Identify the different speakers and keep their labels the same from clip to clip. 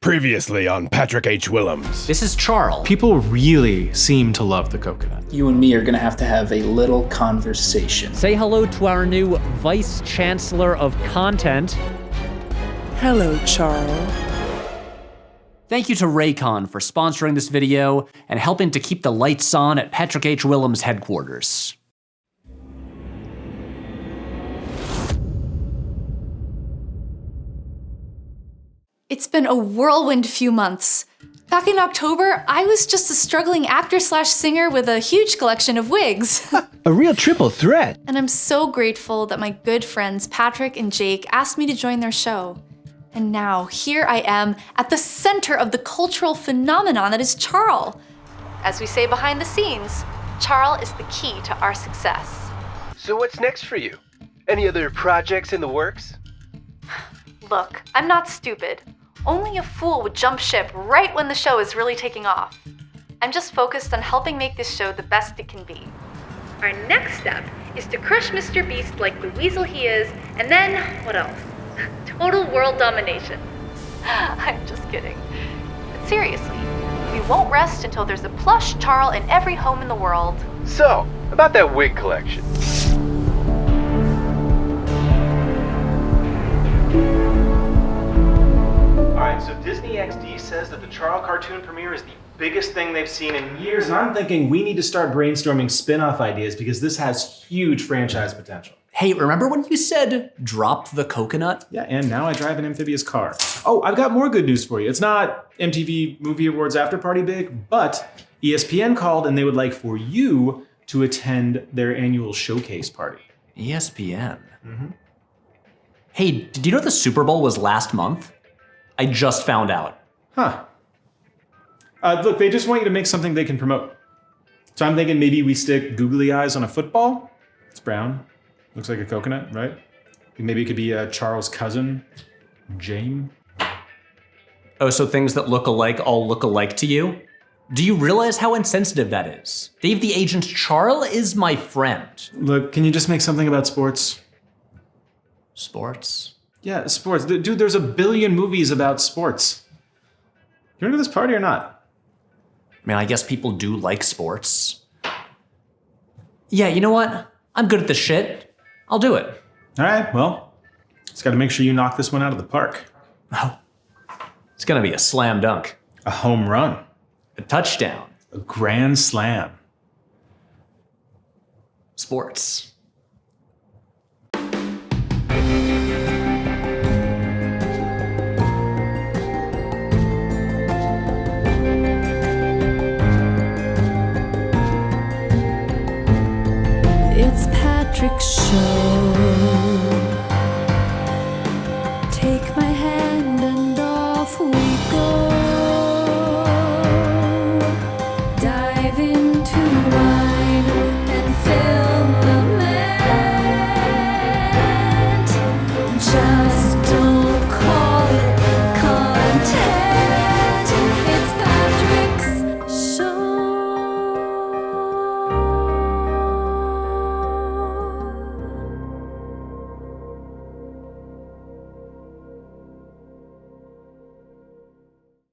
Speaker 1: Previously on Patrick H. Willems.
Speaker 2: This is Charles.
Speaker 3: People really seem to love the coconut.
Speaker 4: You and me are gonna have a little conversation.
Speaker 5: Say hello to our new Vice Chancellor of Content.
Speaker 6: Hello, Charles.
Speaker 2: Thank you to Raycon for sponsoring this video and helping to keep the lights on at Patrick H. Willems' headquarters.
Speaker 7: It's been a whirlwind few months. Back in October, I was just a struggling actor/singer with a huge collection of wigs.
Speaker 8: A real triple threat.
Speaker 7: And I'm so grateful that my good friends Patrick and Jake asked me to join their show. And now, here I am at the center of the cultural phenomenon that is Charles. As we say behind the scenes, Charles is the key to our success.
Speaker 9: So what's next for you? Any other projects in the works?
Speaker 7: Look, I'm not stupid. Only a fool would jump ship right when the show is really taking off. I'm just focused on helping make this show the best it can be. Our next step is to crush Mr. Beast like the weasel he is, and then, what else? Total world domination. I'm just kidding. But seriously, we won't rest until there's a plush Charles in every home in the world.
Speaker 9: So, about that wig collection.
Speaker 3: Alright, so Disney XD says that the Charles cartoon premiere is the biggest thing they've seen in years, and I'm thinking we need to start brainstorming spin-off ideas because this has huge franchise potential.
Speaker 2: Hey, remember when you said drop the coconut?
Speaker 3: Yeah, and now I drive an amphibious car. Oh, I've got more good news for you. It's not MTV Movie Awards after party big, but ESPN called and they would like for you to attend their annual showcase party.
Speaker 2: ESPN? Mm-hmm. Hey, did you know the Super Bowl was last month? I just found out.
Speaker 3: Huh. Look, they just want you to make something they can promote. So I'm thinking maybe we stick googly eyes on a football. It's brown. Looks like a coconut, right? Maybe it could be Charles' cousin, James.
Speaker 2: Oh, so things that look alike all look alike to you? Do you realize how insensitive that is? Dave the Agent Charles is my friend.
Speaker 3: Look, can you just make something about sports?
Speaker 2: Sports?
Speaker 3: Yeah, sports. Dude, there's a billion movies about sports. You wanna go to this party or not?
Speaker 2: I mean, I guess people do like sports. Yeah, you know what? I'm good at this shit. I'll do it.
Speaker 3: All right, well, just gotta make sure you knock this one out of the park.
Speaker 2: Oh, it's gonna be a slam dunk.
Speaker 3: A home run.
Speaker 2: A touchdown.
Speaker 3: A grand slam.
Speaker 2: Sports.
Speaker 6: It's Patrick's show. Take my hand and off we go. Dive into wine and filament. Just don't call it content. It's Patrick's show.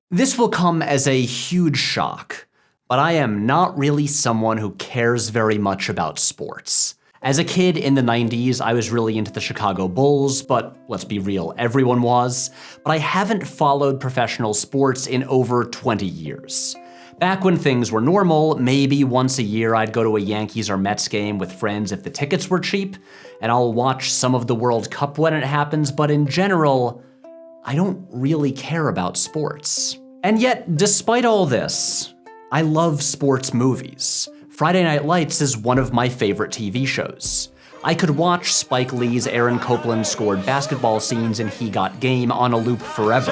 Speaker 2: This will come as a huge shock, but I am not really someone who cares very much about sports. As a kid in the 90s, I was really into the Chicago Bulls, but let's be real, everyone was. But I haven't followed professional sports in over 20 years. Back when things were normal, maybe once a year I'd go to a Yankees or Mets game with friends if the tickets were cheap, and I'll watch some of the World Cup when it happens, but in general, I don't really care about sports. And yet, despite all this, I love sports movies. Friday Night Lights is one of my favorite TV shows. I could watch Spike Lee's Aaron Copland scored basketball scenes in He Got Game on a loop forever.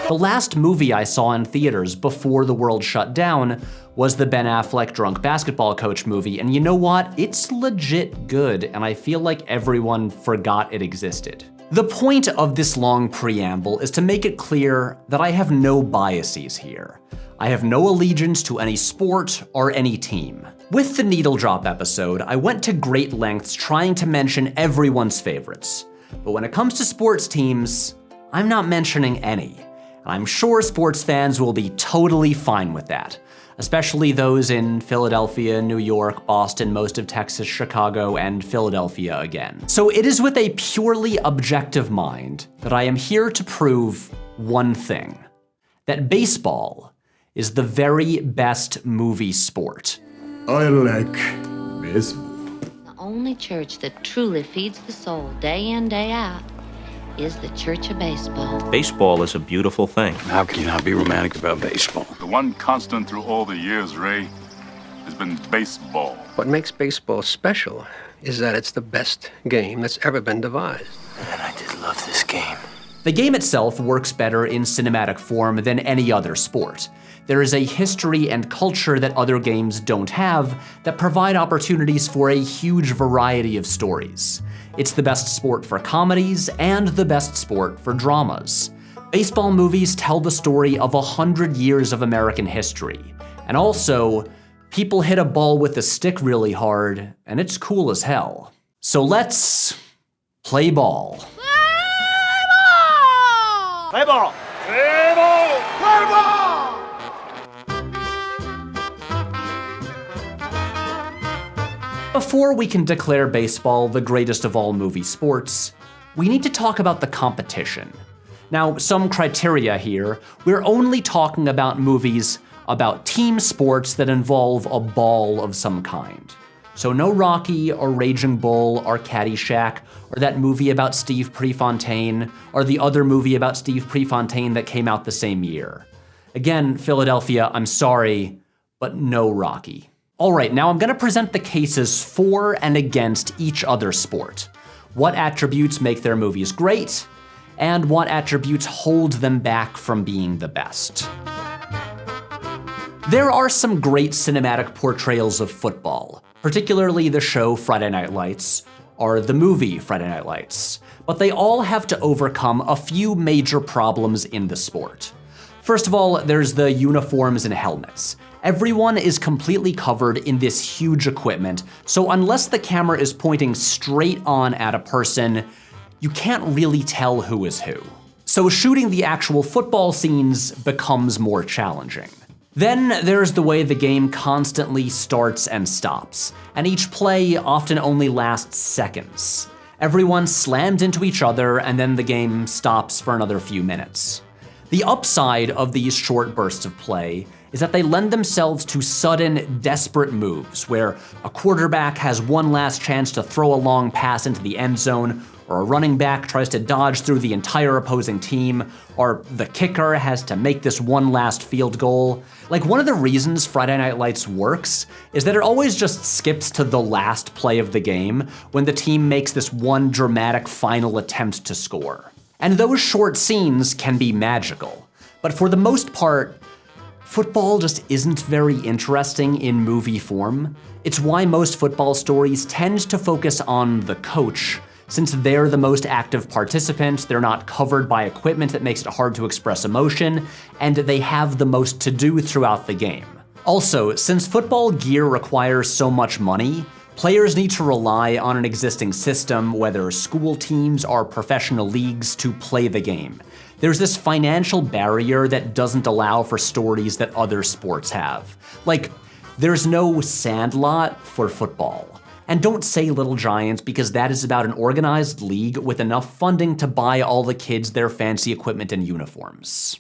Speaker 2: The last movie I saw in theaters before the world shut down was the Ben Affleck drunk basketball coach movie, and you know what? It's legit good, and I feel like everyone forgot it existed. The point of this long preamble is to make it clear that I have no biases here. I have no allegiance to any sport or any team. With the Needle Drop episode, I went to great lengths trying to mention everyone's favorites. But when it comes to sports teams, I'm not mentioning any. And I'm sure sports fans will be totally fine with that, especially those in Philadelphia, New York, Boston, most of Texas, Chicago, and Philadelphia again. So it is with a purely objective mind that I am here to prove one thing, that baseball is the very best movie sport.
Speaker 8: I like baseball.
Speaker 10: The only church that truly feeds the soul day in, day out is the Church of Baseball.
Speaker 11: Baseball is a beautiful thing.
Speaker 12: How can you not be romantic about baseball?
Speaker 13: The one constant through all the years, Ray, has been baseball.
Speaker 14: What makes baseball special is that it's the best game that's ever been devised.
Speaker 12: And I did love this game.
Speaker 2: The game itself works better in cinematic form than any other sport. There is a history and culture that other games don't have that provide opportunities for a huge variety of stories. It's the best sport for comedies and the best sport for dramas. Baseball movies tell the story of 100 years of American history. And also, people hit a ball with a stick really hard, and it's cool as hell. So let's play ball.
Speaker 11: Play ball!
Speaker 13: Play ball! Play ball!
Speaker 2: Before we can declare baseball the greatest of all movie sports, we need to talk about the competition. Now, some criteria here, we're only talking about movies about team sports that involve a ball of some kind. So no Rocky or Raging Bull or Caddyshack or that movie about Steve Prefontaine or the other movie about Steve Prefontaine that came out the same year. Again, Philadelphia, I'm sorry, but no Rocky. All right, now I'm gonna present the cases for and against each other sport. What attributes make their movies great, and what attributes hold them back from being the best. There are some great cinematic portrayals of football, particularly the show Friday Night Lights, or the movie Friday Night Lights, but they all have to overcome a few major problems in the sport. First of all, there's the uniforms and helmets. Everyone is completely covered in this huge equipment, so unless the camera is pointing straight on at a person, you can't really tell who is who. So shooting the actual football scenes becomes more challenging. Then there's the way the game constantly starts and stops, and each play often only lasts seconds. Everyone slams into each other, and then the game stops for another few minutes. The upside of these short bursts of play is that they lend themselves to sudden, desperate moves, where a quarterback has one last chance to throw a long pass into the end zone, or a running back tries to dodge through the entire opposing team, or the kicker has to make this one last field goal. Like, one of the reasons Friday Night Lights works is that it always just skips to the last play of the game when the team makes this one dramatic final attempt to score. And those short scenes can be magical, but for the most part, football just isn't very interesting in movie form. It's why most football stories tend to focus on the coach. Since they're the most active participant, they're not covered by equipment that makes it hard to express emotion, and they have the most to do throughout the game. Also, since football gear requires so much money, players need to rely on an existing system, whether school teams or professional leagues, to play the game. There's this financial barrier that doesn't allow for stories that other sports have. Like, there's no Sandlot for football. And don't say Little Giants, because that is about an organized league with enough funding to buy all the kids their fancy equipment and uniforms.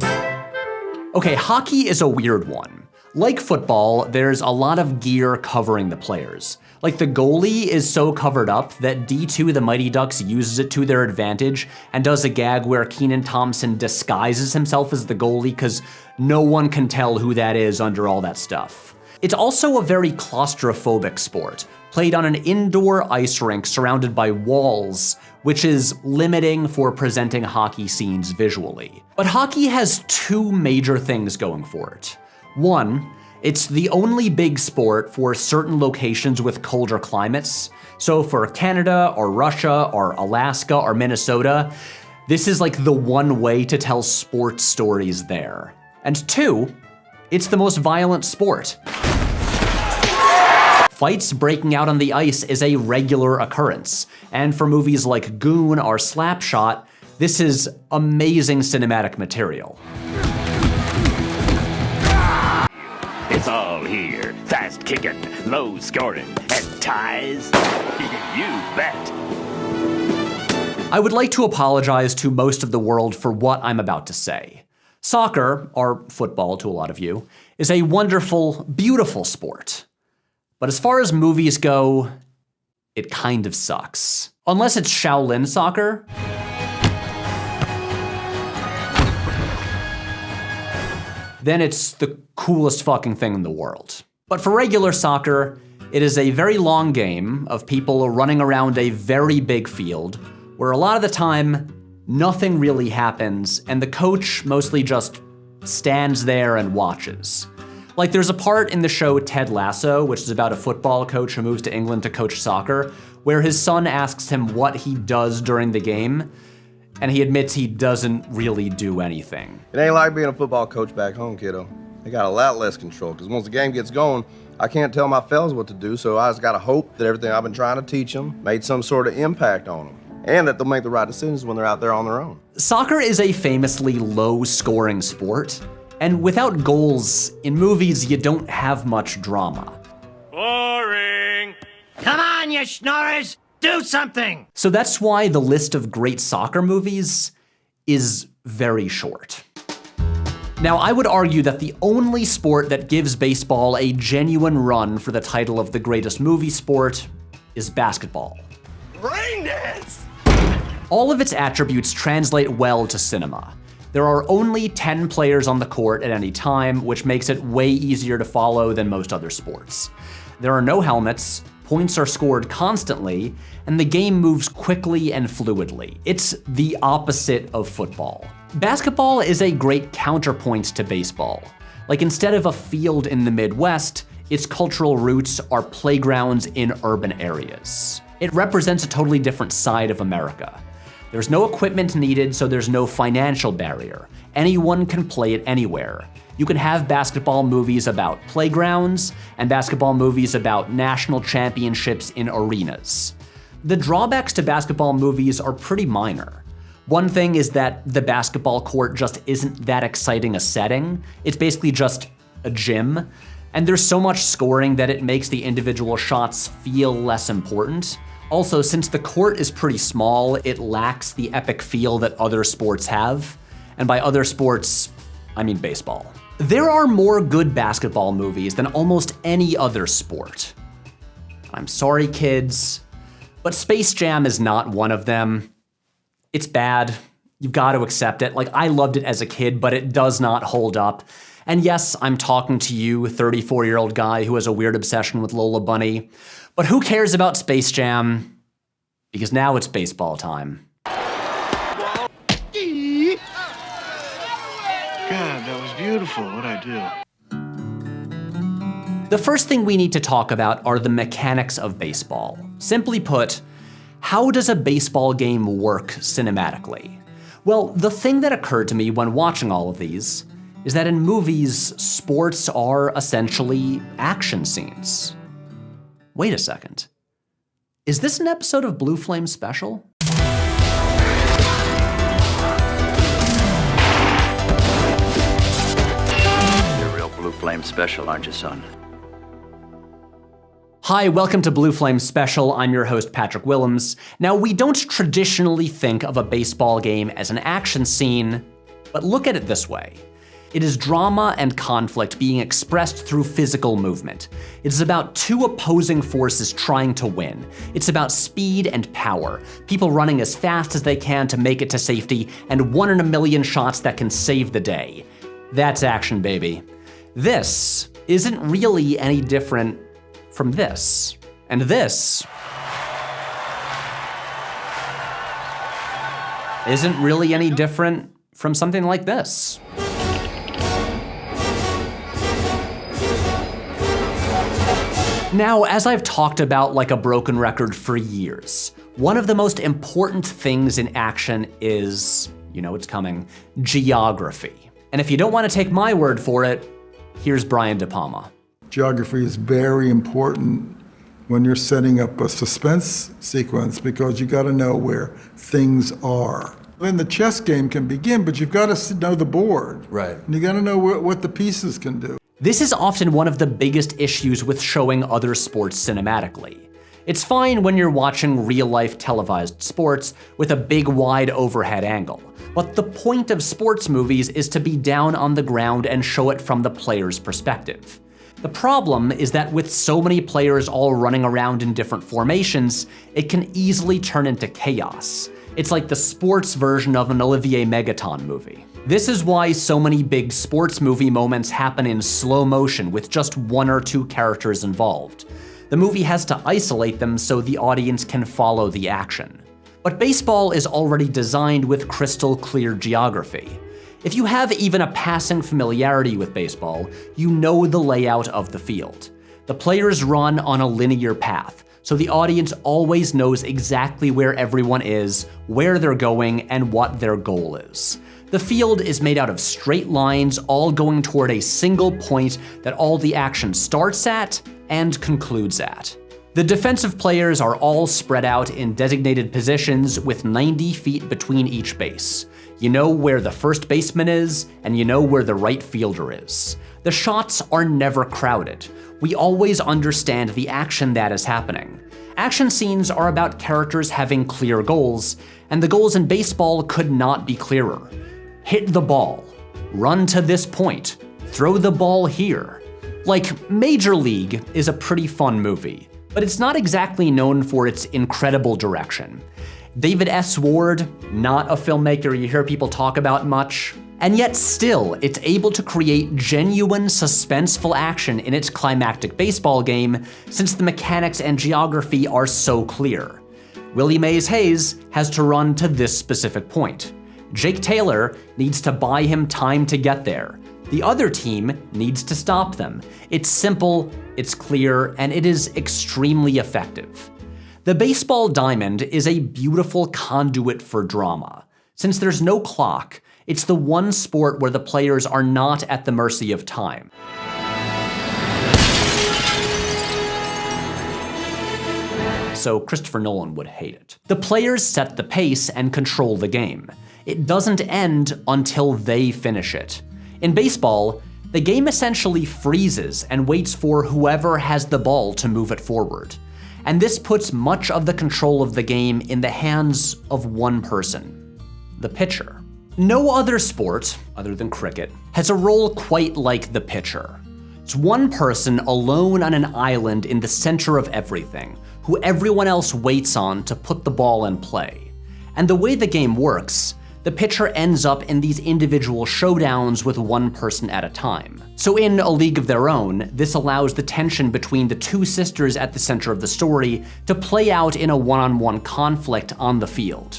Speaker 2: Okay, hockey is a weird one. Like football, there's a lot of gear covering the players. Like, the goalie is so covered up that D2 the Mighty Ducks uses it to their advantage and does a gag where Kenan Thompson disguises himself as the goalie because no one can tell who that is under all that stuff. It's also a very claustrophobic sport, played on an indoor ice rink surrounded by walls, which is limiting for presenting hockey scenes visually. But hockey has two major things going for it. One, it's the only big sport for certain locations with colder climates. So for Canada or Russia or Alaska or Minnesota, this is like the one way to tell sports stories there. And two, it's the most violent sport. Fights breaking out on the ice is a regular occurrence, and for movies like Goon or Slapshot, this is amazing cinematic material.
Speaker 15: here. Fast kicking, low scoring, and ties? You bet.
Speaker 2: I would like to apologize to most of the world for what I'm about to say. Soccer, or football to a lot of you, is a wonderful, beautiful sport. But as far as movies go, it kind of sucks. Unless it's Shaolin soccer. Then it's the coolest fucking thing in the world. But for regular soccer, it is a very long game of people running around a very big field where a lot of the time, nothing really happens, and the coach mostly just stands there and watches. Like, there's a part in the show Ted Lasso, which is about a football coach who moves to England to coach soccer, where his son asks him what he does during the game, and he admits he doesn't really do anything.
Speaker 16: It ain't like being a football coach back home, kiddo. They got a lot less control, because once the game gets going, I can't tell my fellas what to do, so I just gotta hope that everything I've been trying to teach them made some sort of impact on them, and that they'll make the right decisions when they're out there on their own.
Speaker 2: Soccer is a famously low-scoring sport, and without goals, in movies, you don't have much drama.
Speaker 15: Boring.
Speaker 17: Come on, you schnorrers! Do something!
Speaker 2: So that's why the list of great soccer movies is very short. Now, I would argue that the only sport that gives baseball a genuine run for the title of the greatest movie sport is basketball.
Speaker 15: Rain dance!
Speaker 2: All of its attributes translate well to cinema. There are only 10 players on the court at any time, which makes it way easier to follow than most other sports. There are no helmets, points are scored constantly, and the game moves quickly and fluidly. It's the opposite of football. Basketball is a great counterpoint to baseball. Like, instead of a field in the Midwest, its cultural roots are playgrounds in urban areas. It represents a totally different side of America. There's no equipment needed, so there's no financial barrier. Anyone can play it anywhere. You can have basketball movies about playgrounds and basketball movies about national championships in arenas. The drawbacks to basketball movies are pretty minor. One thing is that the basketball court just isn't that exciting a setting. It's basically just a gym. And there's so much scoring that it makes the individual shots feel less important. Also, since the court is pretty small, it lacks the epic feel that other sports have. And by other sports, I mean baseball. There are more good basketball movies than almost any other sport. I'm sorry, kids, but Space Jam is not one of them. It's bad. You've got to accept it. Like, I loved it as a kid, but it does not hold up. And yes, I'm talking to you, 34-year-old guy who has a weird obsession with Lola Bunny. But who cares about Space Jam? Because now it's baseball time.
Speaker 18: God, that was beautiful. What'd I do?
Speaker 2: The first thing we need to talk about are the mechanics of baseball. Simply put, how does a baseball game work cinematically? Well, the thing that occurred to me when watching all of these is that in movies, sports are essentially action scenes. Wait a second. Is this an episode of Blue Flame Special?
Speaker 12: You're a real Blue Flame Special, aren't you, son?
Speaker 2: Hi, welcome to Blue Flame Special. I'm your host, Patrick Willems. Now, we don't traditionally think of a baseball game as an action scene, but look at it this way. It is drama and conflict being expressed through physical movement. It is about two opposing forces trying to win. It's about speed and power, people running as fast as they can to make it to safety, and 1 in a million shots that can save the day. That's action, baby. This isn't really any different from this. And this isn't really any different from something like this. Now, as I've talked about like a broken record for years, one of the most important things in action is, you know it's coming, geography. And if you don't want to take my word for it, here's Brian De Palma.
Speaker 19: Geography is very important when you're setting up a suspense sequence because you got to know where things are. Then the chess game can begin, but you've got to know the board.
Speaker 2: Right.
Speaker 19: And you got to know what the pieces can do.
Speaker 2: This is often one of the biggest issues with showing other sports cinematically. It's fine when you're watching real-life televised sports with a big wide overhead angle, but the point of sports movies is to be down on the ground and show it from the player's perspective. The problem is that with so many players all running around in different formations, it can easily turn into chaos. It's like the sports version of an Olivier Megaton movie. This is why so many big sports movie moments happen in slow motion with just 1 or 2 characters involved. The movie has to isolate them so the audience can follow the action. But baseball is already designed with crystal clear geography. If you have even a passing familiarity with baseball, you know the layout of the field. The players run on a linear path, so the audience always knows exactly where everyone is, where they're going, and what their goal is. The field is made out of straight lines, all going toward a single point that all the action starts at and concludes at. The defensive players are all spread out in designated positions with 90 feet between each base. You know where the first baseman is, and you know where the right fielder is. The shots are never crowded. We always understand the action that is happening. Action scenes are about characters having clear goals, and the goals in baseball could not be clearer. Hit the ball, run to this point, throw the ball here. Like, Major League is a pretty fun movie, but it's not exactly known for its incredible direction. David S. Ward, not a filmmaker you hear people talk about much, and yet still, it's able to create genuine suspenseful action in its climactic baseball game since the mechanics and geography are so clear. Willie Mays Hayes has to run to this specific point. Jake Taylor needs to buy him time to get there. The other team needs to stop them. It's simple, it's clear, and it is extremely effective. The baseball diamond is a beautiful conduit for drama. Since there's no clock, it's the one sport where the players are not at the mercy of time. So Christopher Nolan would hate it. The players set the pace and control the game. It doesn't end until they finish it. In baseball, the game essentially freezes and waits for whoever has the ball to move it forward. And this puts much of the control of the game in the hands of one person, the pitcher. No other sport, other than cricket, has a role quite like the pitcher. It's one person alone on an island in the center of everything, who everyone else waits on to put the ball in play. And the way the game works, the pitcher ends up in these individual showdowns with one person at a time. So in A League of Their Own, this allows the tension between the two sisters at the center of the story to play out in a one-on-one conflict on the field.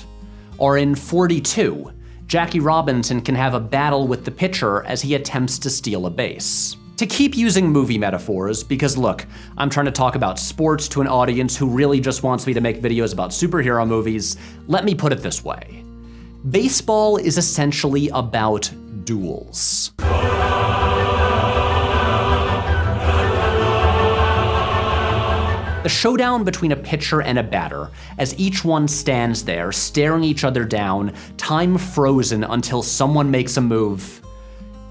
Speaker 2: Or in 42, Jackie Robinson can have a battle with the pitcher as he attempts to steal a base. To keep using movie metaphors, because look, I'm trying to talk about sports to an audience who really just wants me to make videos about superhero movies, let me put it this way. Baseball is essentially about duels. The showdown between a pitcher and a batter, as each one stands there, staring each other down, time frozen until someone makes a move,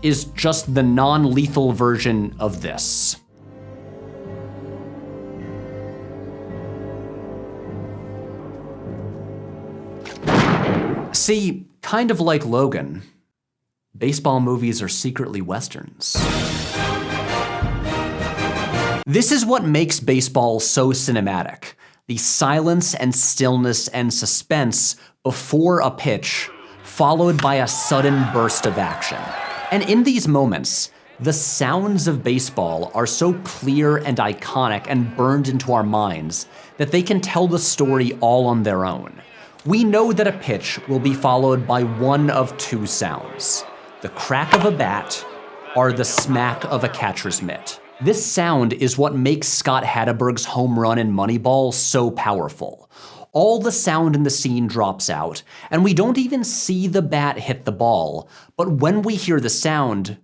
Speaker 2: is just the non-lethal version of this. See, kind of like Logan, baseball movies are secretly westerns. This is what makes baseball so cinematic. The silence and stillness and suspense before a pitch, followed by a sudden burst of action. And in these moments, the sounds of baseball are so clear and iconic and burned into our minds that they can tell the story all on their own. We know that a pitch will be followed by one of two sounds: the crack of a bat or the smack of a catcher's mitt. This sound is what makes Scott Hatteberg's home run in Moneyball so powerful. All the sound in the scene drops out, and we don't even see the bat hit the ball, but when we hear the sound,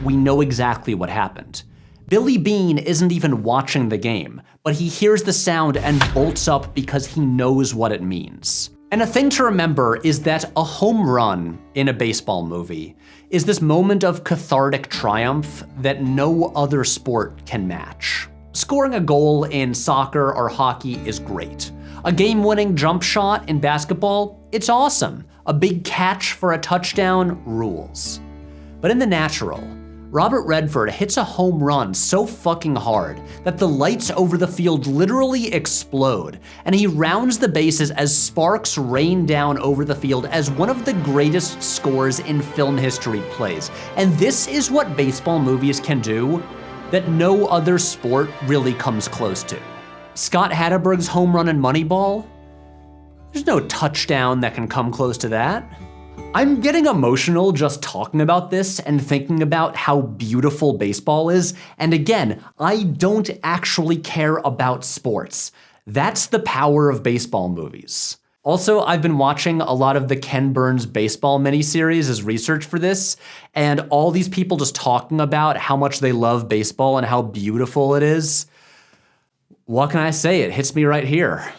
Speaker 2: we know exactly what happened. Billy Beane isn't even watching the game, but he hears the sound and bolts up because he knows what it means. And a thing to remember is that a home run in a baseball movie is this moment of cathartic triumph that no other sport can match. Scoring a goal in soccer or hockey is great. A game-winning jump shot in basketball, it's awesome. A big catch for a touchdown rules. But in The Natural, Robert Redford hits a home run so fucking hard that the lights over the field literally explode, and he rounds the bases as sparks rain down over the field as one of the greatest scores in film history plays. And this is what baseball movies can do that no other sport really comes close to. Scott Hatterberg's home run in Moneyball? There's no touchdown that can come close to that. I'm getting emotional just talking about this and thinking about how beautiful baseball is, and again, I don't actually care about sports. That's the power of baseball movies. Also, I've been watching a lot of the Ken Burns baseball miniseries as research for this, and all these people just talking about how much they love baseball and how beautiful it is. What can I say? It hits me right here.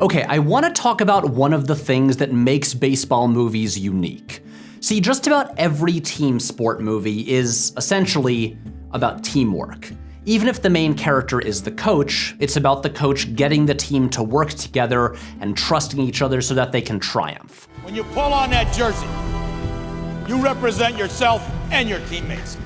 Speaker 2: Okay, I want to talk about one of the things that makes baseball movies unique. See, just about every team sport movie is essentially about teamwork. Even if the main character is the coach, it's about the coach getting the team to work together and trusting each other so that they can triumph.
Speaker 20: When you pull on that jersey, you represent yourself and your teammates.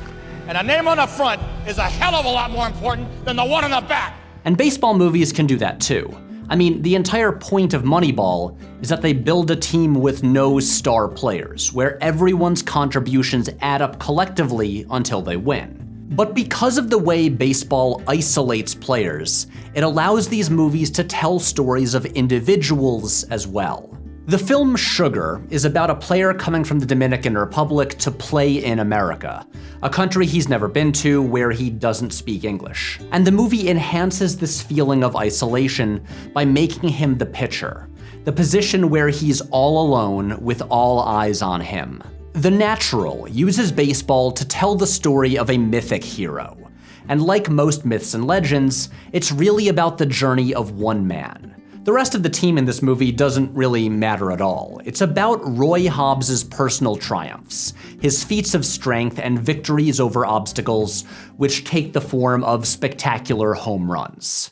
Speaker 20: And a name on the front is a hell of a lot more important than the one on the back.
Speaker 2: And baseball movies can do that too. I mean, the entire point of Moneyball is that they build a team with no star players, where everyone's contributions add up collectively until they win. But because of the way baseball isolates players, it allows these movies to tell stories of individuals as well. The film Sugar is about a player coming from the Dominican Republic to play in America, a country he's never been to where he doesn't speak English. And the movie enhances this feeling of isolation by making him the pitcher, the position where he's all alone with all eyes on him. The Natural uses baseball to tell the story of a mythic hero. And like most myths and legends, it's really about the journey of one man. The rest of the team in this movie doesn't really matter at all. It's about Roy Hobbs's personal triumphs, his feats of strength and victories over obstacles, which take the form of spectacular home runs.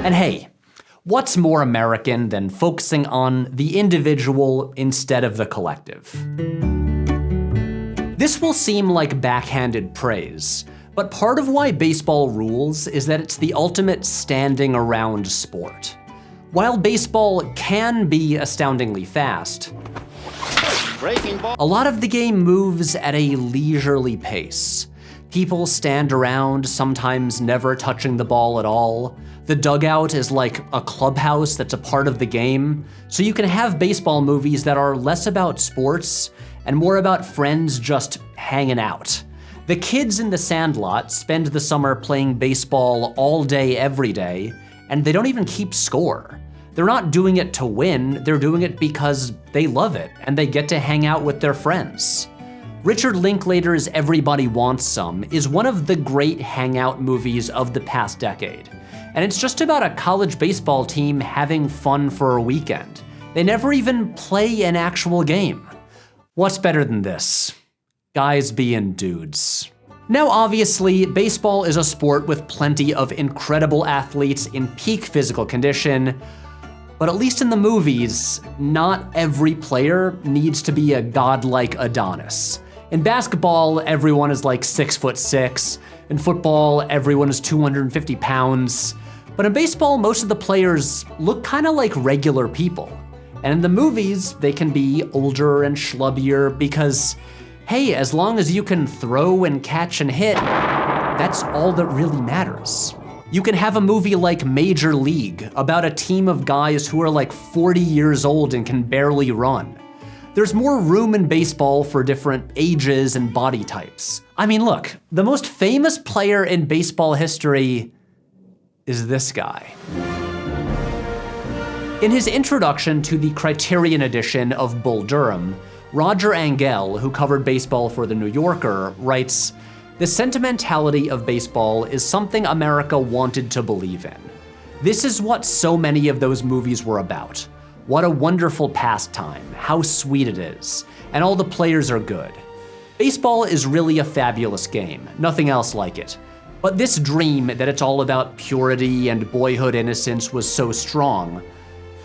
Speaker 2: And hey, what's more American than focusing on the individual instead of the collective? This will seem like backhanded praise, but part of why baseball rules is that it's the ultimate standing around sport. While baseball can be astoundingly fast, a lot of the game moves at a leisurely pace. People stand around, sometimes never touching the ball at all. The dugout is like a clubhouse that's a part of the game. So you can have baseball movies that are less about sports and more about friends just hanging out. The kids in The Sandlot spend the summer playing baseball all day, every day, and they don't even keep score. They're not doing it to win, they're doing it because they love it, and they get to hang out with their friends. Richard Linklater's Everybody Wants Some is one of the great hangout movies of the past decade. And it's just about a college baseball team having fun for a weekend. They never even play an actual game. What's better than this? Guys being dudes. Now obviously, baseball is a sport with plenty of incredible athletes in peak physical condition, but at least in the movies, not every player needs to be a godlike Adonis. In basketball, everyone is like 6'6". In football, everyone is 250 pounds. But in baseball, most of the players look kind of like regular people. And in the movies, they can be older and schlubbier because, hey, as long as you can throw and catch and hit, that's all that really matters. You can have a movie like Major League about a team of guys who are like 40 years old and can barely run. There's more room in baseball for different ages and body types. I mean, look, the most famous player in baseball history is this guy. In his introduction to the Criterion edition of Bull Durham, Roger Angell, who covered baseball for The New Yorker, writes, "The sentimentality of baseball is something America wanted to believe in. This is what so many of those movies were about. What a wonderful pastime, how sweet it is, and all the players are good. Baseball is really a fabulous game, nothing else like it. But this dream that it's all about purity and boyhood innocence was so strong.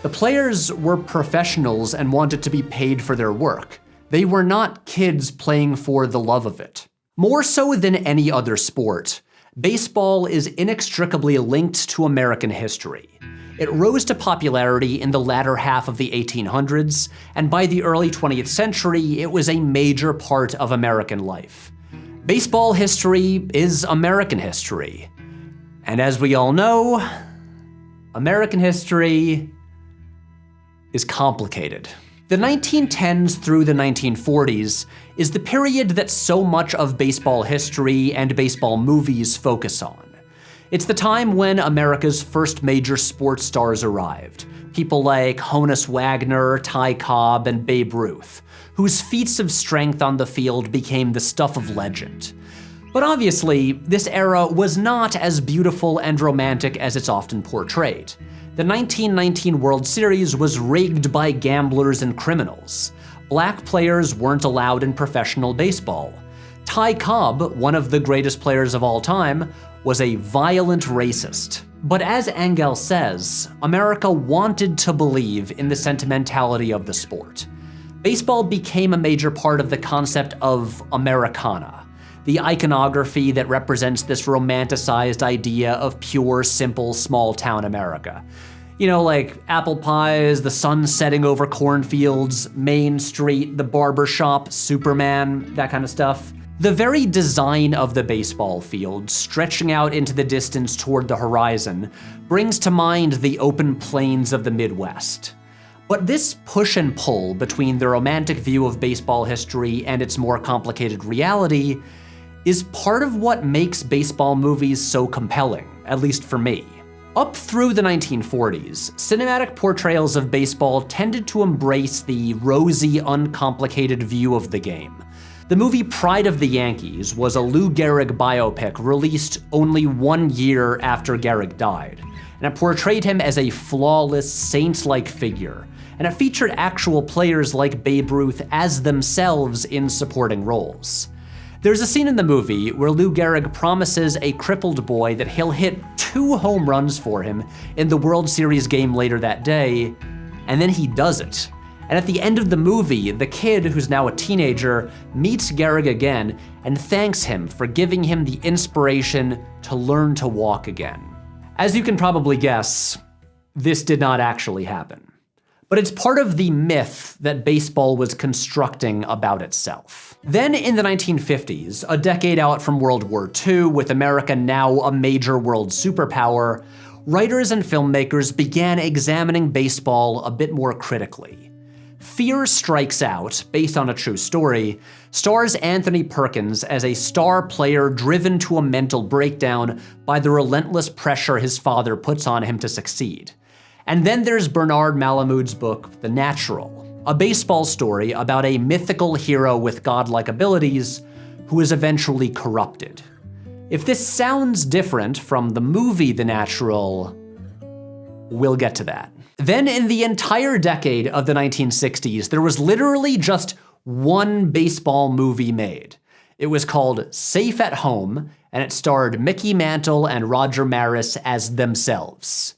Speaker 2: The players were professionals and wanted to be paid for their work. They were not kids playing for the love of it. More so than any other sport, baseball is inextricably linked to American history. It rose to popularity in the latter half of the 1800s, and by the early 20th century, it was a major part of American life. Baseball history is American history. And as we all know, American history is complicated. The 1910s through the 1940s is the period that so much of baseball history and baseball movies focus on. It's the time when America's first major sports stars arrived. People like Honus Wagner, Ty Cobb, and Babe Ruth, whose feats of strength on the field became the stuff of legend. But obviously, this era was not as beautiful and romantic as it's often portrayed. The 1919 World Series was rigged by gamblers and criminals. Black players weren't allowed in professional baseball. Ty Cobb, one of the greatest players of all time, was a violent racist. But as Engel says, America wanted to believe in the sentimentality of the sport. Baseball became a major part of the concept of Americana, the iconography that represents this romanticized idea of pure, simple, small-town America. You know, like apple pies, the sun setting over cornfields, Main Street, the barber shop, Superman, that kind of stuff. The very design of the baseball field, stretching out into the distance toward the horizon, brings to mind the open plains of the Midwest. But this push and pull between the romantic view of baseball history and its more complicated reality is part of what makes baseball movies so compelling, at least for me. Up through the 1940s, cinematic portrayals of baseball tended to embrace the rosy, uncomplicated view of the game. The movie Pride of the Yankees was a Lou Gehrig biopic released only 1 year after Gehrig died, and it portrayed him as a flawless, saint-like figure, and it featured actual players like Babe Ruth as themselves in supporting roles. There's a scene in the movie where Lou Gehrig promises a crippled boy that he'll hit 2 home runs for him in the World Series game later that day, and then he does it. And at the end of the movie, the kid, who's now a teenager, meets Gehrig again and thanks him for giving him the inspiration to learn to walk again. As you can probably guess, this did not actually happen. But it's part of the myth that baseball was constructing about itself. Then in the 1950s, a decade out from World War II, with America now a major world superpower, writers and filmmakers began examining baseball a bit more critically. Fear Strikes Out, based on a true story, stars Anthony Perkins as a star player driven to a mental breakdown by the relentless pressure his father puts on him to succeed. And then there's Bernard Malamud's book, The Natural, a baseball story about a mythical hero with godlike abilities who is eventually corrupted. If this sounds different from the movie The Natural, we'll get to that. Then in the entire decade of the 1960s, there was literally just one baseball movie made. It was called Safe at Home, and it starred Mickey Mantle and Roger Maris as themselves.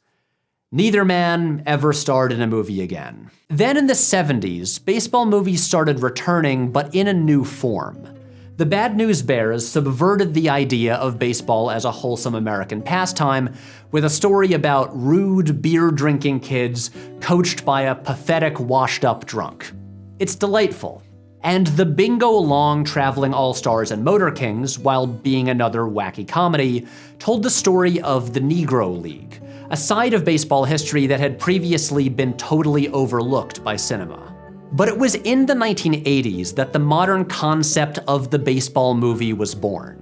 Speaker 2: Neither man ever starred in a movie again. Then in the 70s, baseball movies started returning, but in a new form. The Bad News Bears subverted the idea of baseball as a wholesome American pastime with a story about rude, beer-drinking kids coached by a pathetic, washed-up drunk. It's delightful. And the Bingo Long Traveling All-Stars and Motor Kings, while being another wacky comedy, told the story of the Negro League, a side of baseball history that had previously been totally overlooked by cinema. But it was in the 1980s that the modern concept of the baseball movie was born.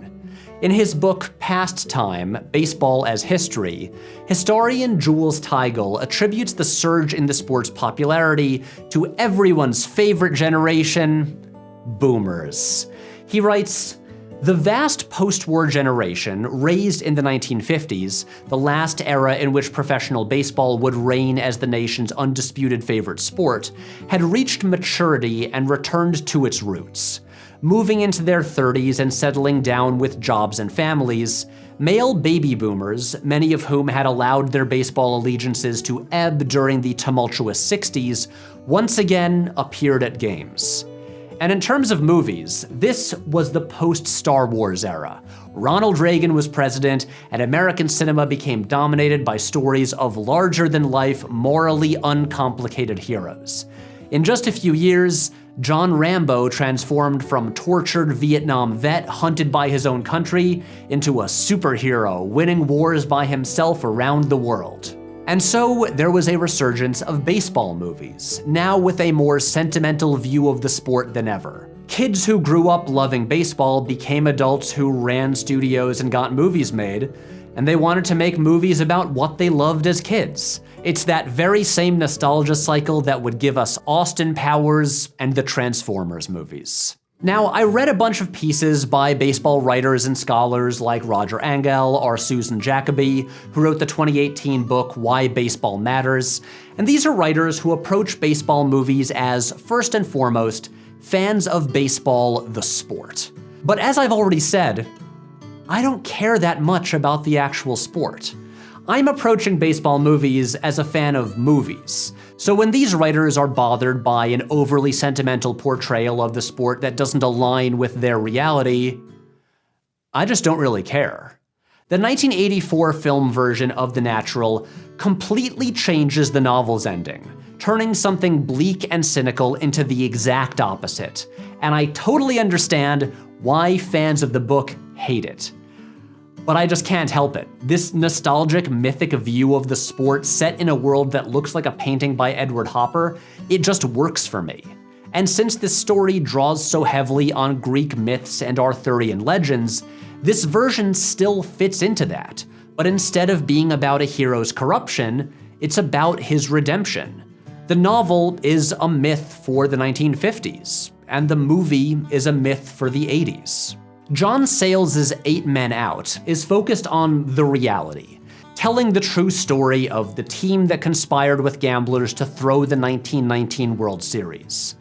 Speaker 2: In his book, Past Time, Baseball as History, historian Jules Teigel attributes the surge in the sport's popularity to everyone's favorite generation, boomers. He writes, The vast post-war generation, raised in the 1950s, the last era in which professional baseball would reign as the nation's undisputed favorite sport, had reached maturity and returned to its roots. Moving into their 30s and settling down with jobs and families, male baby boomers, many of whom had allowed their baseball allegiances to ebb during the tumultuous 60s, once again appeared at games. And in terms of movies, this was the post-Star Wars era. Ronald Reagan was president, and American cinema became dominated by stories of larger-than-life, morally uncomplicated heroes. In just a few years, John Rambo transformed from tortured Vietnam vet hunted by his own country into a superhero winning wars by himself around the world. And so there was a resurgence of baseball movies, now with a more sentimental view of the sport than ever. Kids who grew up loving baseball became adults who ran studios and got movies made, and they wanted to make movies about what they loved as kids. It's that very same nostalgia cycle that would give us Austin Powers and the Transformers movies. Now, I read a bunch of pieces by baseball writers and scholars like Roger Angell or Susan Jacoby, who wrote the 2018 book Why Baseball Matters, and these are writers who approach baseball movies as, first and foremost, fans of baseball, the sport. But as I've already said, I don't care that much about the actual sport. I'm approaching baseball movies as a fan of movies. So when these writers are bothered by an overly sentimental portrayal of the sport that doesn't align with their reality, I just don't really care. The 1984 film version of The Natural completely changes the novel's ending, turning something bleak and cynical into the exact opposite. And I totally understand why fans of the book hate it. But I just can't help it. This nostalgic, mythic view of the sport set in a world that looks like a painting by Edward Hopper, it just works for me. And since this story draws so heavily on Greek myths and Arthurian legends, this version still fits into that. But instead of being about a hero's corruption, it's about his redemption. The novel is a myth for the 1950s, and the movie is a myth for the 80s. John Sayles' 8 Men Out is focused on the reality, telling the true story of the team that conspired with gamblers to throw the 1919 World Series.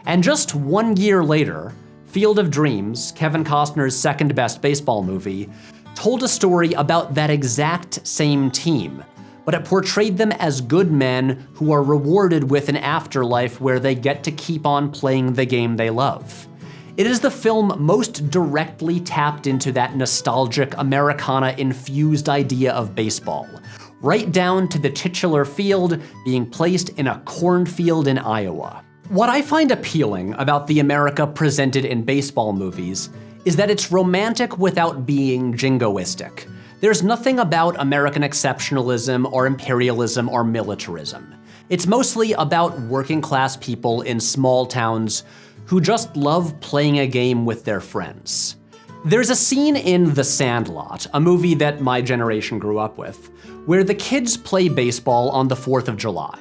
Speaker 2: And just 1 year later, Field of Dreams, Kevin Costner's second best baseball movie, told a story about that exact same team, but it portrayed them as good men who are rewarded with an afterlife where they get to keep on playing the game they love. It is the film most directly tapped into that nostalgic Americana-infused idea of baseball, right down to the titular field being placed in a cornfield in Iowa. What I find appealing about the America presented in baseball movies is that it's romantic without being jingoistic. There's nothing about American exceptionalism or imperialism or militarism. It's mostly about working-class people in small towns who just love playing a game with their friends. There's a scene in The Sandlot, a movie that my generation grew up with, where the kids play baseball on the 4th of July.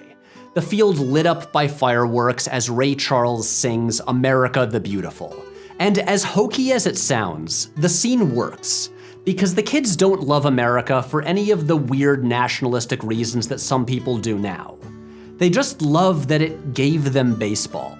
Speaker 2: The field lit up by fireworks as Ray Charles sings America the Beautiful. And as hokey as it sounds, the scene works, because the kids don't love America for any of the weird nationalistic reasons that some people do now. They just love that it gave them baseball.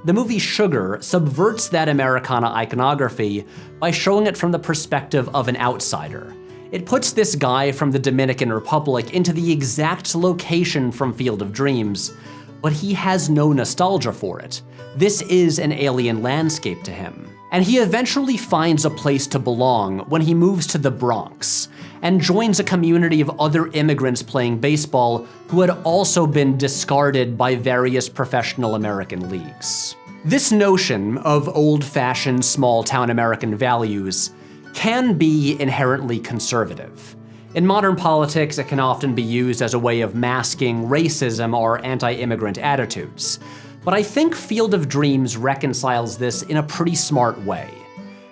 Speaker 2: The movie Sugar subverts that Americana iconography by showing it from the perspective of an outsider. It puts this guy from the Dominican Republic into the exact location from Field of Dreams, but he has no nostalgia for it. This is an alien landscape to him. And he eventually finds a place to belong when he moves to the Bronx and joins a community of other immigrants playing baseball who had also been discarded by various professional American leagues. This notion of old-fashioned small-town American values can be inherently conservative. In modern politics, it can often be used as a way of masking racism or anti-immigrant attitudes. But I think Field of Dreams reconciles this in a pretty smart way.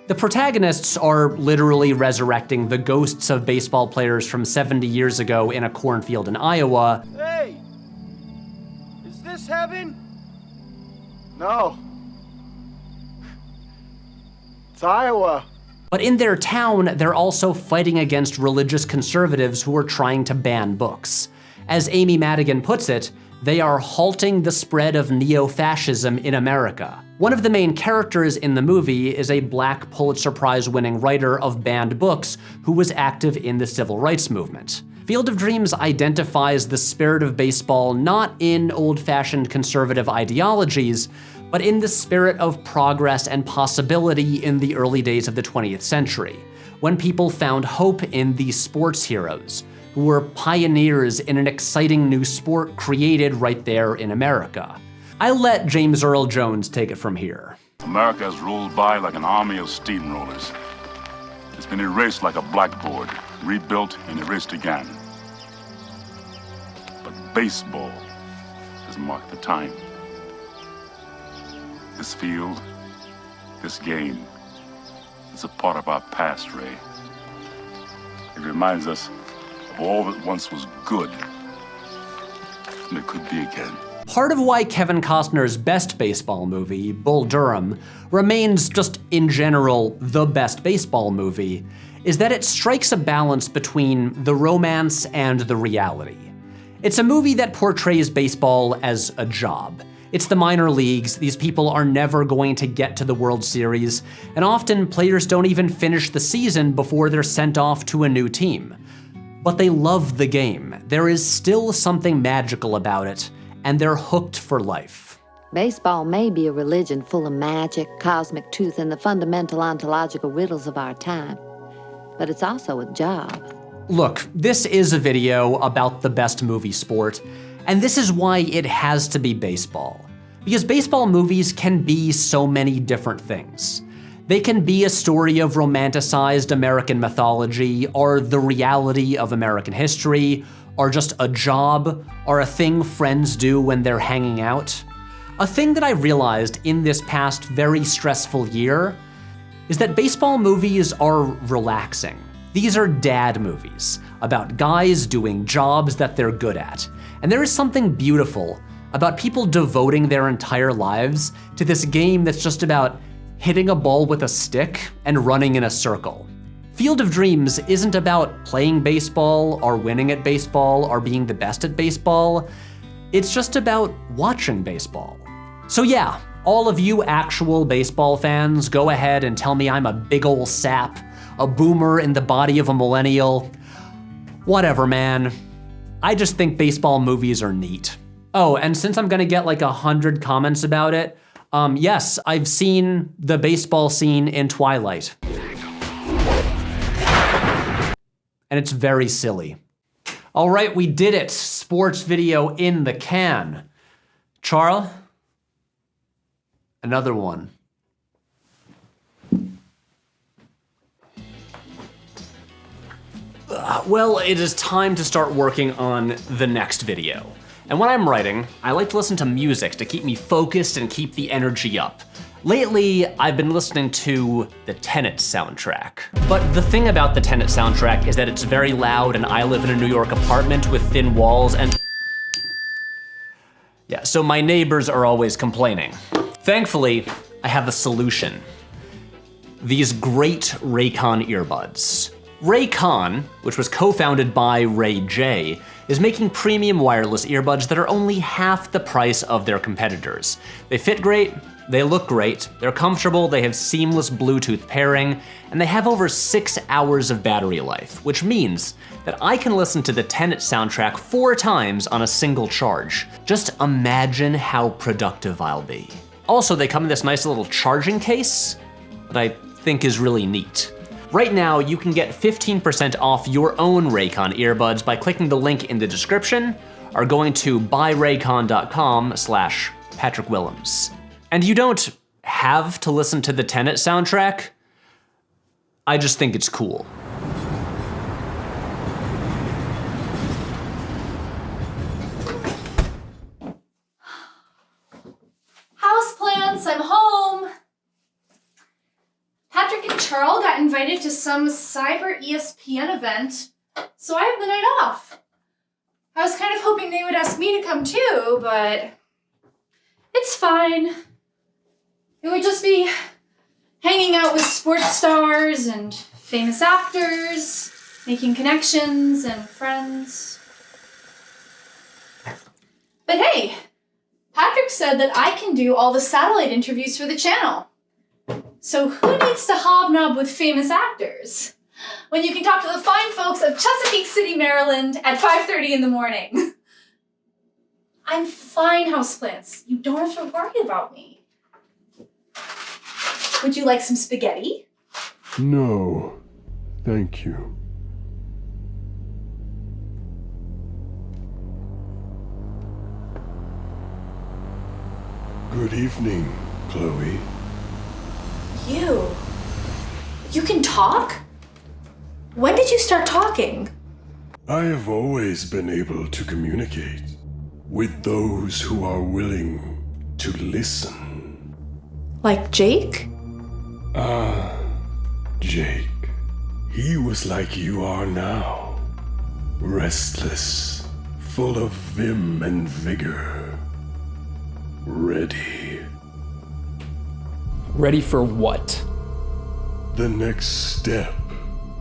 Speaker 2: The protagonists are literally resurrecting the ghosts of baseball players from 70 years ago in a cornfield in Iowa.
Speaker 21: Hey! Is this heaven? No. It's Iowa.
Speaker 2: But in their town, they're also fighting against religious conservatives who are trying to ban books. As Amy Madigan puts it, they are halting the spread of neo-fascism in America. One of the main characters in the movie is a Black Pulitzer Prize-winning writer of banned books who was active in the civil rights movement. Field of Dreams identifies the spirit of baseball not in old-fashioned conservative ideologies, but in the spirit of progress and possibility in the early days of the 20th century, when people found hope in these sports heroes, who were pioneers in an exciting new sport created right there in America. I'll let James Earl Jones take it from here.
Speaker 13: America has rolled by like an army of steamrollers. It's been erased like a blackboard, rebuilt and erased again. But baseball has marked the time. This field, this game, is a part of our past, Ray. It reminds us of all that once was good, and it could be again.
Speaker 2: Part of why Kevin Costner's best baseball movie, Bull Durham, remains just in general the best baseball movie is that it strikes a balance between the romance and the reality. It's a movie that portrays baseball as a job. It's the minor leagues, these people are never going to get to the World Series, and often players don't even finish the season before they're sent off to a new team. But they love the game. There is still something magical about it, and they're hooked for life.
Speaker 10: Baseball may be a religion full of magic, cosmic truth, and the fundamental ontological riddles of our time, but it's also a job.
Speaker 2: Look, this is a video about the best movie sport, and this is why it has to be baseball. Because baseball movies can be so many different things. They can be a story of romanticized American mythology, or the reality of American history, or just a job, or a thing friends do when they're hanging out. A thing that I realized in this past very stressful year is that baseball movies are relaxing. These are dad movies, about guys doing jobs that they're good at. And there is something beautiful about people devoting their entire lives to this game that's just about hitting a ball with a stick and running in a circle. Field of Dreams isn't about playing baseball or winning at baseball or being the best at baseball. It's just about watching baseball. So yeah, all of you actual baseball fans, go ahead and tell me I'm a big ol' sap, a boomer in the body of a millennial. Whatever, man. I just think baseball movies are neat. Oh, and since I'm gonna get like 100 comments about it, yes, I've seen the baseball scene in Twilight. And it's very silly. All right, we did it. Sports video in the can. Charles, another one. Well, it is time to start working on the next video. And when I'm writing, I like to listen to music to keep me focused and keep the energy up. Lately, I've been listening to the Tenet soundtrack. But the thing about the Tenet soundtrack is that it's very loud, and I live in a New York apartment with thin walls and... yeah, so my neighbors are always complaining. Thankfully, I have a solution. These great Raycon earbuds. Raycon, which was co-founded by Ray J, is making premium wireless earbuds that are only half the price of their competitors. They fit great, they look great, they're comfortable, they have seamless Bluetooth pairing, and they have over 6 hours of battery life, which means that I can listen to the Tenet soundtrack 4 times on a single charge. Just imagine how productive I'll be. Also, they come in this nice little charging case that I think is really neat. Right now, you can get 15% off your own Raycon earbuds by clicking the link in the description or going to buyraycon.com/Patrick Willems. And you don't have to listen to the Tenet soundtrack. I just think it's cool.
Speaker 1: Houseplants, I'm home. Patrick and Charles got invited to some cyber ESPN event, so I have the night off. I was kind of hoping they would ask me to come too, but it's fine. It would just be hanging out with sports stars and famous actors, making connections and friends. But hey, Patrick said that I can do all the satellite interviews for the channel. So who needs to hobnob with famous actors when you can talk to the fine folks of Chesapeake City, Maryland at 5:30 in the morning? I'm fine, houseplants. You don't have to worry about me. Would you like some spaghetti?
Speaker 8: No, thank you. Good evening, Chloe.
Speaker 1: You can talk? When did you start talking?
Speaker 8: I have always been able to communicate with those who are willing to listen.
Speaker 1: Like Jake?
Speaker 8: Jake. He was like you are now. Restless, full of vim and vigor. Ready.
Speaker 4: Ready for what?
Speaker 8: The next step,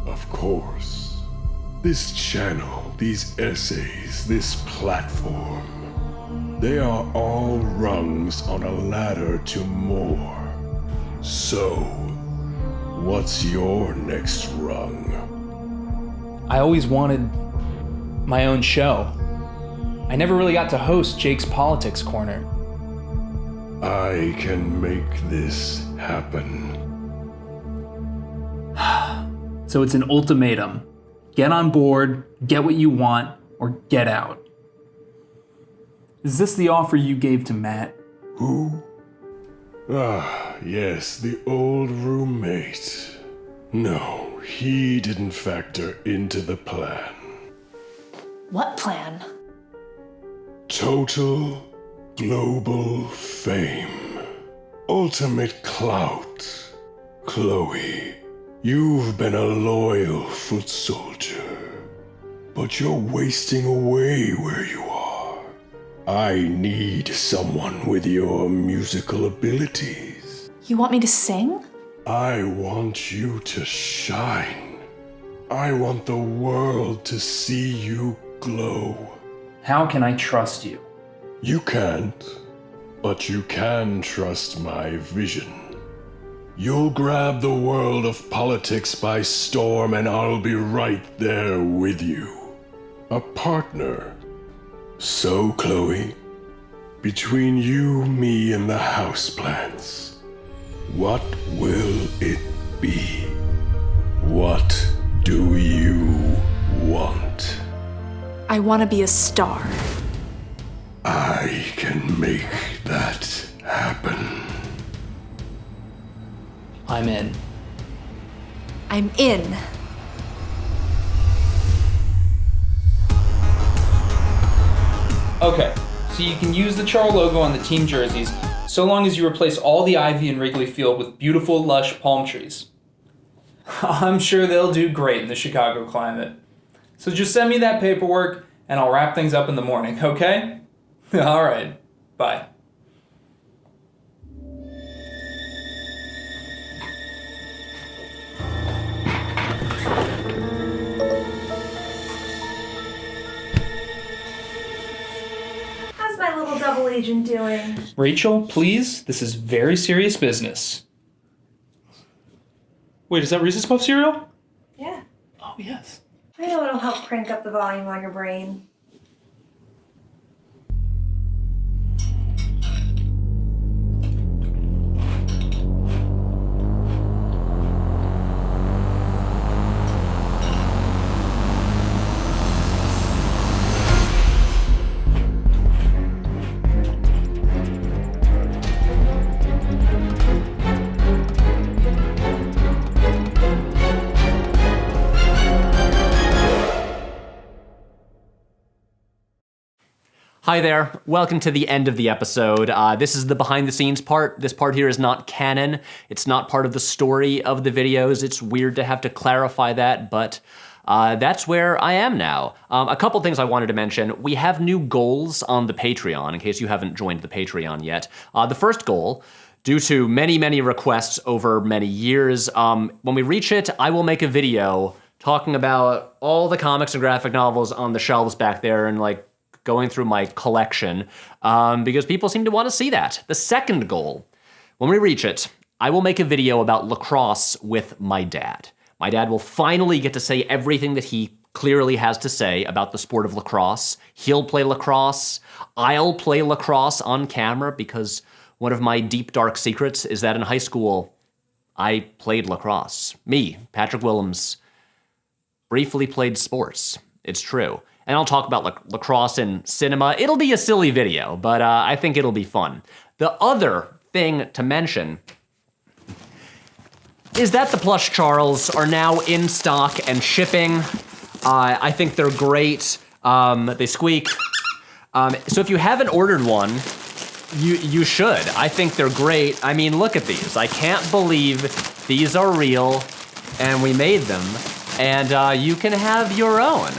Speaker 8: of course. This channel, these essays, this platform, they are all rungs on a ladder to more. So, what's your next rung?
Speaker 4: I always wanted my own show. I never really got to host Jake's Politics Corner.
Speaker 8: I can make this happen.
Speaker 4: So it's an ultimatum. Get on board, get what you want, or get out. Is this the offer you gave to Matt?
Speaker 8: Who? Yes, the old roommate. No, he didn't factor into the plan.
Speaker 1: What plan?
Speaker 8: Total global fame. Ultimate clout. Chloe, you've been a loyal foot soldier, but you're wasting away where you are. I need someone with your musical abilities.
Speaker 1: You want me to sing?
Speaker 8: I want you to shine. I want the world to see you glow.
Speaker 4: How can I trust you?
Speaker 8: You can't, but you can trust my vision. You'll grab the world of politics by storm and I'll be right there with you. A partner. So, Chloe, between you, me, and the houseplants, what will it be? What do you want?
Speaker 1: I want to be a star.
Speaker 8: I can make that happen.
Speaker 4: I'm in.
Speaker 1: I'm in.
Speaker 4: Okay, so you can use the Char logo on the team jerseys so long as you replace all the ivy in Wrigley Field with beautiful, lush palm trees. I'm sure they'll do great in the Chicago climate. So just send me that paperwork and I'll wrap things up in the morning, okay? All right, bye.
Speaker 22: How's my little double agent doing?
Speaker 4: Rachel, please, this is very serious business. Wait, is that Reese's Puff cereal?
Speaker 22: Yeah.
Speaker 4: Oh, yes.
Speaker 22: I know it'll help crank up the volume on your brain.
Speaker 2: Hi there, welcome to the end of the episode. This is the behind the scenes part. This part here is not canon. It's not part of the story of the videos. It's weird to have to clarify that, but that's where I am now. A couple things I wanted to mention. We have new goals on the Patreon, in case you haven't joined the Patreon yet. The first goal, due to many, many requests over many years. When we reach it, I will make a video talking about all the comics and graphic novels on the shelves back there and like going through my collection, because people seem to want to see that. The second goal, when we reach it, I will make a video about lacrosse with my dad. My dad will finally get to say everything that he clearly has to say about the sport of lacrosse. He'll play lacrosse. I'll play lacrosse on camera, because one of my deep, dark secrets is that in high school, I played lacrosse. Me, Patrick Willems, briefly played sports. It's true. And I'll talk about lacrosse in cinema. It'll be a silly video, but I think it'll be fun. The other thing to mention is that the plush Charles are now in stock and shipping. I think they're great. They squeak. So if you haven't ordered one, you should. I think they're great. I mean, look at these. I can't believe these are real and we made them. And you can have your own.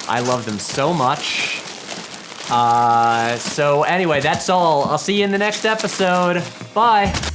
Speaker 2: I love them so much. So anyway, that's all. I'll see you in the next episode. Bye.